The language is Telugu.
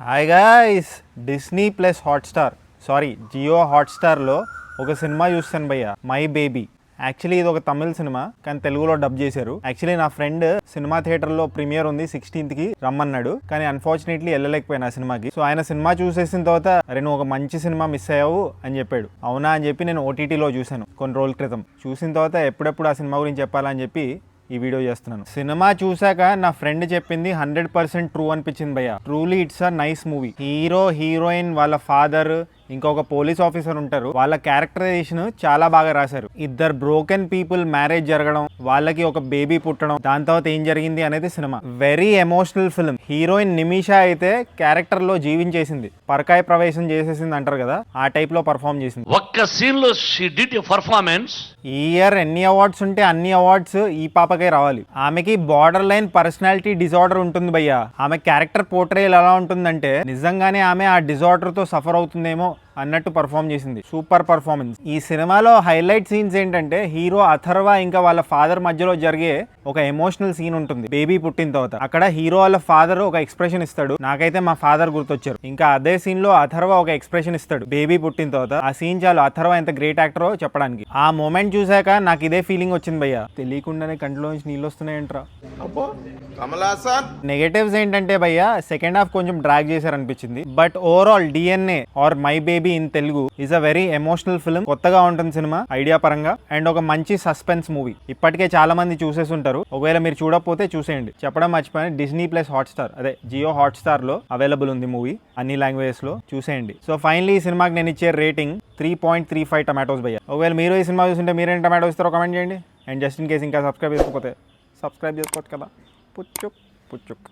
Hi guys, Disney plus Hotstar Jio హాట్స్టార్లో ఒక సినిమా చూస్తాను భయ్య, మై బేబీ. యాక్చువల్లీ ఇది ఒక తమిళ సినిమా, కానీ తెలుగులో డబ్ చేశారు. యాక్చువల్లీ నా ఫ్రెండ్ సినిమా థియేటర్లో ప్రీమియర్ ఉంది 16th రమ్మన్నాడు, కానీ అన్ఫార్చునేట్లీ వెళ్ళలేకపోయినా ఆ సినిమాకి. సో ఆయన సినిమా చూసేసిన తర్వాత అరే నువ్వు ఒక మంచి సినిమా మిస్ అయ్యావు అని చెప్పాడు. అవునా అని చెప్పి నేను ఓటీటీలో చూశాను కొన్ని రోజుల క్రితం. చూసిన తర్వాత ఎప్పుడెప్పుడు ఆ సినిమా గురించి చెప్పాలని చెప్పి ఈ వీడియో చేస్తున్నాను. సినిమా చూసాక నా ఫ్రెండ్ చెప్పింది 100% ట్రూ అనిపించింది భయ్య. Truly it's a nice movie. Hero heroine వాళ్ళ ఫాదర్ ఇంకొక పోలీస్ ఆఫీసర్ ఉంటారు, వాళ్ళ క్యారెక్టరైజేషన్ చాలా బాగా రాశారు. ఇద్దరు బ్రోకెన్ పీపుల్ మ్యారేజ్ జరగడం, వాళ్ళకి ఒక బేబీ పుట్టడం, దాని తర్వాత ఏం జరిగింది అనేది cinema. Very emotional film. Heroine Nimisha అయితే క్యారెక్టర్ లో జీవించేసింది, పరకాయ ప్రవేశం చేసేసింది అంటారు కదా, ఆ టైప్ లో పర్ఫామ్ చేసింది. ఒక్క సీన్ లో షీ డిడ్ ఎ పర్ఫార్మెన్స్. ఈ ఇయర్ ఎన్ని అవార్డ్స్ ఉంటే అన్ని అవార్డ్స్ ఈ పాపకే రావాలి. ఆమెకి బార్డర్ లైన్ పర్సనాలిటీ డిజార్డర్ ఉంటుంది భయ్య. ఆమె క్యారెక్టర్ పోర్ట్రేల్ ఎలా ఉంటుందంటే నిజంగానే ఆమె ఆ డిజార్డర్ తో సఫర్ అవుతుందేమో అన్నట్టు పర్ఫామ్ చేసింది. Super performance. ఈ సినిమాలో హైలైట్ సీన్స్ ఏంటంటే హీరో అథర్వ ఇంకా వాళ్ళ ఫాదర్ మధ్యలో జరిగే ఒక ఎమోషనల్ సీన్ ఉంటుంది బేబీ పుట్టిన తర్వాత. అక్కడ హీరో వాళ్ళ ఫాదర్ ఒక ఎక్స్ప్రెషన్ ఇస్తాడు, నాకైతే మా ఫాదర్ గుర్తొచ్చారు. ఇంకా అదే సీన్ లో అథర్వ ఒక ఎక్స్ప్రెషన్ ఇస్తాడు బేబీ పుట్టిన తర్వాత. ఆ సీన్ చాలు అథర్వ ఎంత గ్రేట్ యాక్టరో చెప్పడానికి. ఆ మూమెంట్ చూసాక నాకు ఇదే ఫీలింగ్ వచ్చింది భయ్య. తెలియకుండానే కంట్లో నుంచి నీళ్ళు వస్తున్నాయంట్రా. నెగటివ్స్ ఏంటంటే భయ్య, సెకండ్ హాఫ్ కొంచెం డ్రాగ్ చేశారనిపించింది. But overall DNA or my baby in Telugu is a very emotional film. కొత్తగా ఉంటుంది సినిమా ఐడియా పరంగా, అండ్ ఒక మంచి సస్పెన్స్ మూవీ. ఇప్పటికే చాలా మంది చూసేసి ఉంటారు, ఒకవేళ మీరు చూడకపోతే చూసేయండి. చెప్పడం మర్చిపోయాను, డిస్నీ ప్లస్ హాట్స్టార్ అదే జియో హాట్స్టార్ లో అవైలబుల్ ఉంది మూవీ, అన్ని లాంగ్వేజెస్ లో. చూసేయండి. సో ఫైనలీ ఈ సినిమాకి నేను ఇచ్చే రేటింగ్ 3.35 టమాటోస్ భయ్య. ఒకవేళ మీరు ఈ సినిమా చూస్తుంటే మీరేం టమాటో ఇస్తారో కామెంట్ చేయండి. అండ్ జస్ట్ ఇన్ కేసు ఇంకా సబ్స్క్రైబ్ చేసుకోకపోతే సబ్స్క్రైబ్ చేసుకోవచ్చు కదా. పుచ్చుక్ పుచ్చుక్.